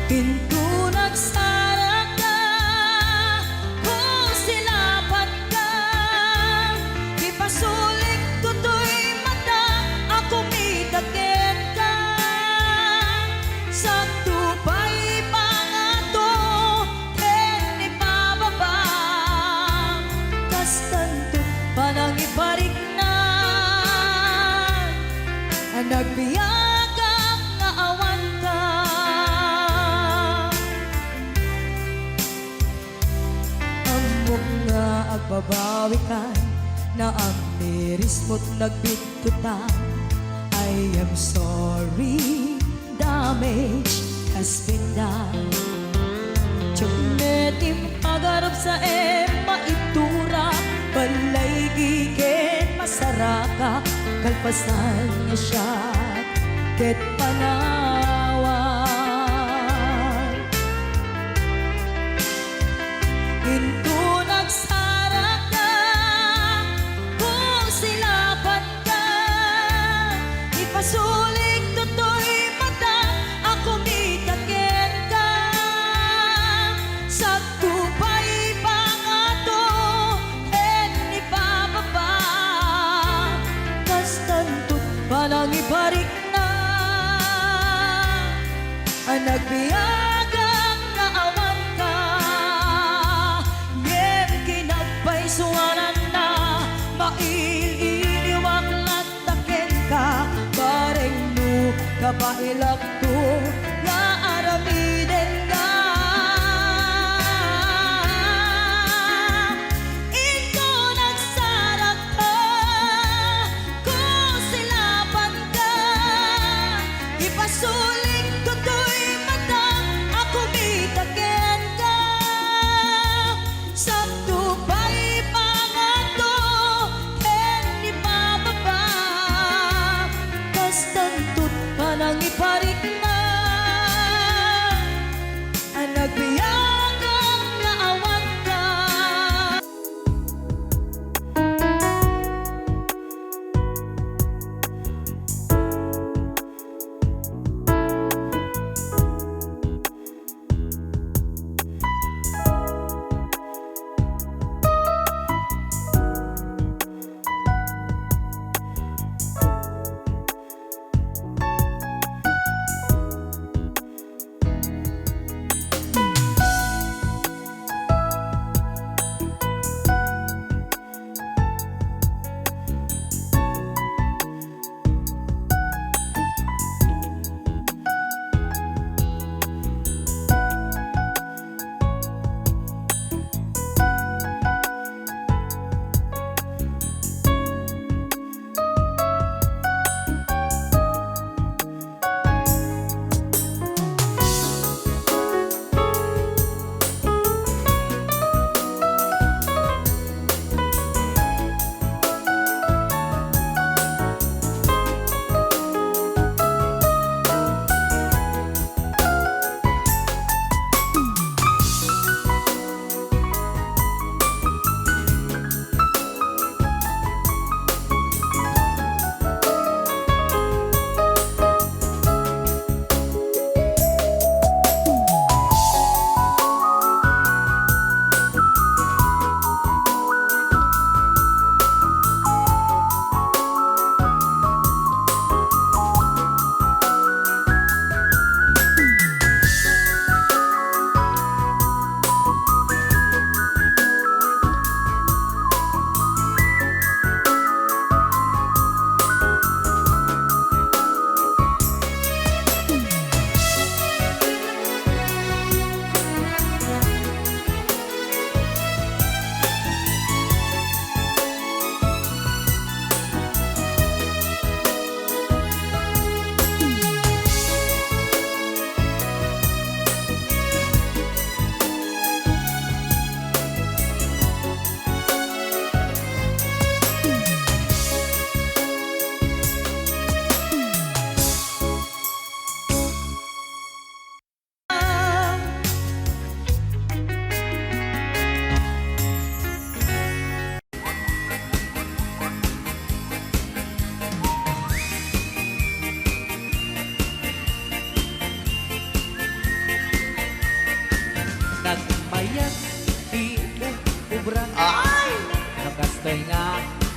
[SPEAKER 1] Pinto nagsara ka kung silapan ka. Ipasulik tutoy mata ako mitaken ka. Sakto pa'y pangato ken ni pababa. Kastanto panang iparik na ang nagbiyagang nga awan ka. Nga agbabawi ka na ang miris mo't nagbitutan. I am sorry, damage has been done. Tiyagnetim pagarap sa maitura, balay gigen masaraka, kalpasan niya siya ket panawan. Hinto nagsara ka kung silapan ka. Ipasulik tutoy mata ako mitaken ka. Sakto pa'y pangato ken ni pababa. Kastantot panang ibarik na ang nagbiyagang nga awan ka. Suwanan na maililiwag lataken ka. Bareng no kapailak to nga aramiden ka. Ito nagsarap ka kung silapan ka. Ipasulik tutoy mata ako mitaken ka. Sakto pa'y pangato ken ni pababa. Kastantot panang iparik na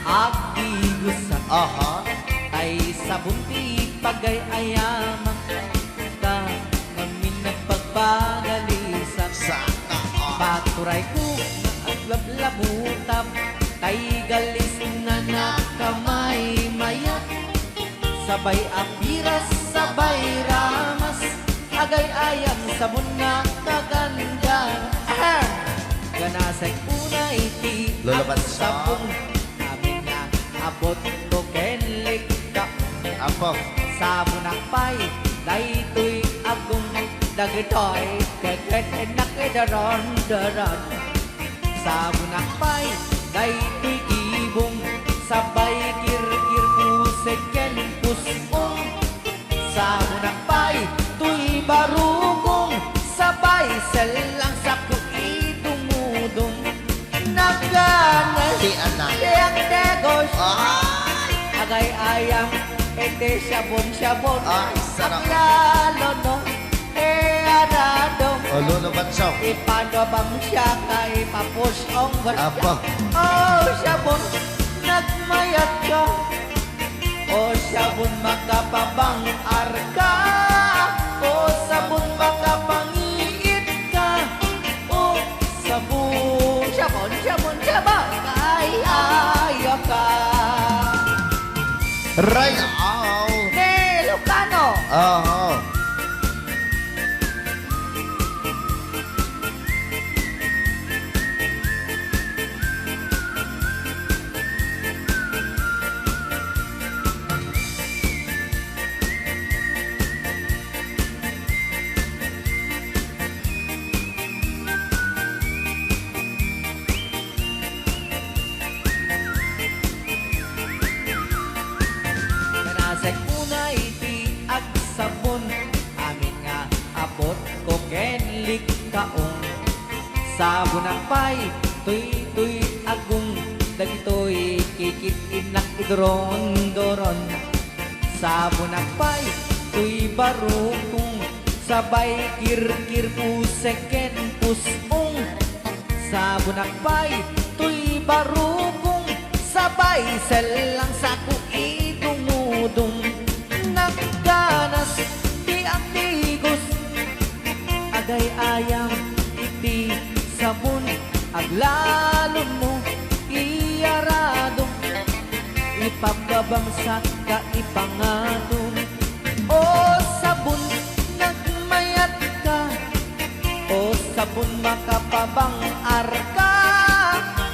[SPEAKER 1] Agigusan
[SPEAKER 6] Aha.
[SPEAKER 1] ay sa bunti pagay-ayamang ka ngamin nagpagpagalisan
[SPEAKER 6] Sana all.
[SPEAKER 1] Paturay ko nga aglablabutap kay galis na nakamay mayat sabay apiras, sabay ramas agay-ayam sabon na kaganda ganasay unay ti
[SPEAKER 6] Lulaban
[SPEAKER 1] ang
[SPEAKER 6] siya.
[SPEAKER 1] sabong namin na abot ko kenlik ka
[SPEAKER 6] Apo.
[SPEAKER 1] sabon akpay daytoy agong dagitoy keket nakidaron daron sabon akpay daytoy ibong sabay kir-kir pusek ken pusong sabon akpay tuy barugong sabay selang sa kuidumudong nagganay
[SPEAKER 6] Di anak.
[SPEAKER 1] tiyak degos
[SPEAKER 6] Ay!
[SPEAKER 1] agay ayam ete sabon-sabon
[SPEAKER 6] Ay, sarap.
[SPEAKER 1] lalo no adadong
[SPEAKER 6] O, luluban siya.
[SPEAKER 1] ipano bang siya kay papusyong
[SPEAKER 6] Apo.
[SPEAKER 1] oh sabon nagmayat ka oh sabon makapabang arka oh sabon makapangiit ka oh sabon sabon kay ayaw ka
[SPEAKER 6] Right out.
[SPEAKER 1] Lucano
[SPEAKER 6] Aha.
[SPEAKER 1] Kanasay unay ti agsabon amin nga abot ko kenlik kaong sabon ang pay tuy agong dagitoy kikit inak idron-doron sabon ang pay tuy barukong sabay kir-kir pusek ken pusong sabon ang pay tuy barukong sabay selang saku idumudong nagganas ti ang tigos agay ayam iti sabon aglalo mo iyaradong ipababangsak ka ipangatong o sabon nagmayat ka o sabon makapabang arka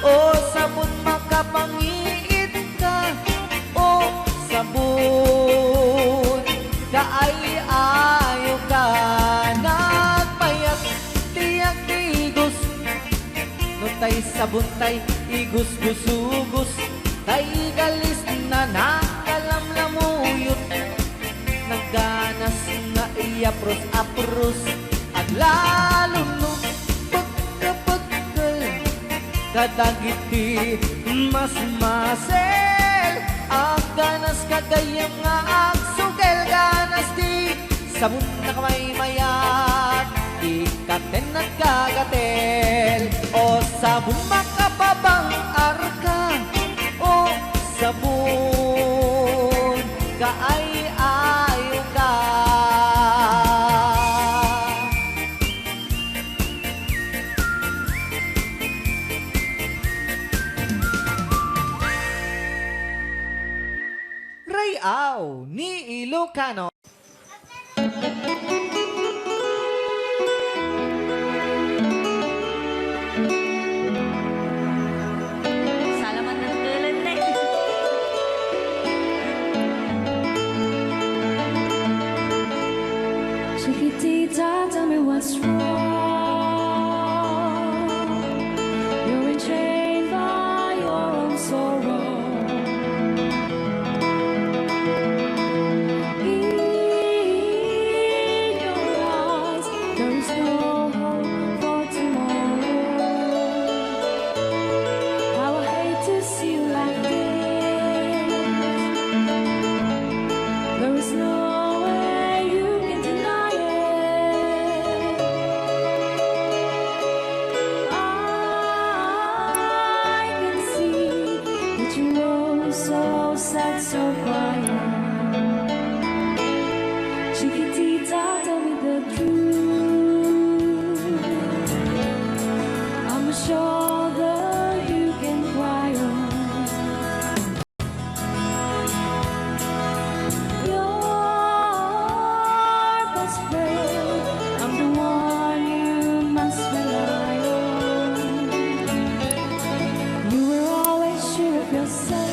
[SPEAKER 1] o sabon makapangiit ka o sabon kaay-ayo ka nagpayat tiyak tigos no tay sabon tay igus-gusugos tay galis na nakalamlamuyot nagganas nga iapros-apros at lalo no pagkapagkal kadagiti mas masel ang ganas kagayam nga agsugel ganas di sabon na kamay mayat ikaten at kagatel o sabon makapabang arka o sabon kaay-ayo ka Rayaw ni Ilocano.
[SPEAKER 3] Salamat ng tulan na
[SPEAKER 8] Chiquitita, tell me what's wrong. You're enchained by your own sorrow. In your so sad, so quiet. Chiquitita, tell me the truth. I'm a shoulder you can cry on. Your best friend, I'm the one you must rely on. You were always sure of yourself.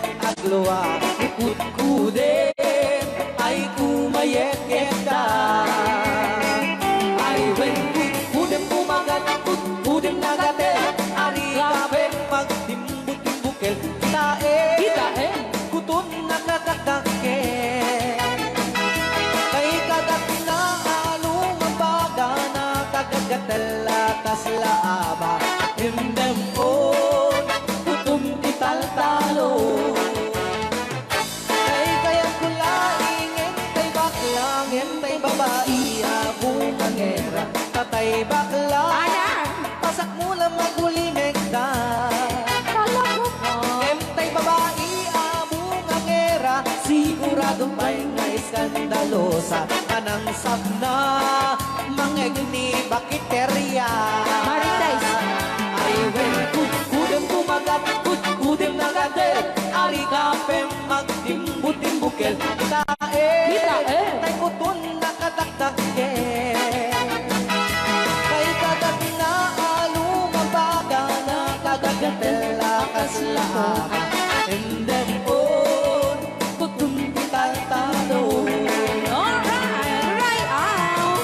[SPEAKER 1] tek agluwa Ikut-kuden ay kumayet-yeta Ay wen kut-kuden kumagat Kut-kuden nagatel Ari kabe magtimbut-timbukel Kita kutun nakakakake Kay kagat na along mabaga na kagagatel atas laaba Himdem on kutum ital-talo Kay kaya kulaingin kay baklang Entay babae abong angera Tatay bakla Pasak mula magulimeg ka Entay babae abong angera Sigurado pa'y nga iskandalosa Anang sabna mangeg ni bakiterya
[SPEAKER 2] Marites.
[SPEAKER 1] Ay wen kudem kumagat kudem nagadet Ari kapem magtimbut-timbukel Tae tay kutun nakadakdake Kay kagat na alumabaga na kagagatel akas laaba And then on kutun ital-talo
[SPEAKER 3] Alright, right out.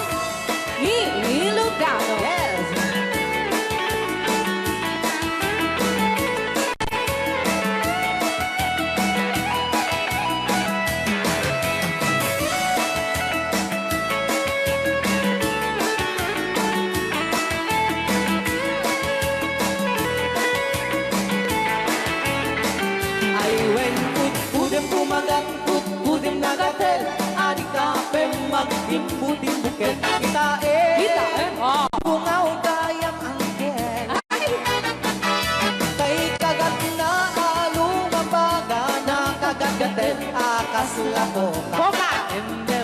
[SPEAKER 3] Ilugado.
[SPEAKER 1] Yes! Ay wen kudem kumagat kudem nagatel Ari kapem magtimbu-timbukel Kita bungaw kayang angkel Kay kagat na alumabaga na kagagatel akas lakoka
[SPEAKER 2] Boka.
[SPEAKER 1] And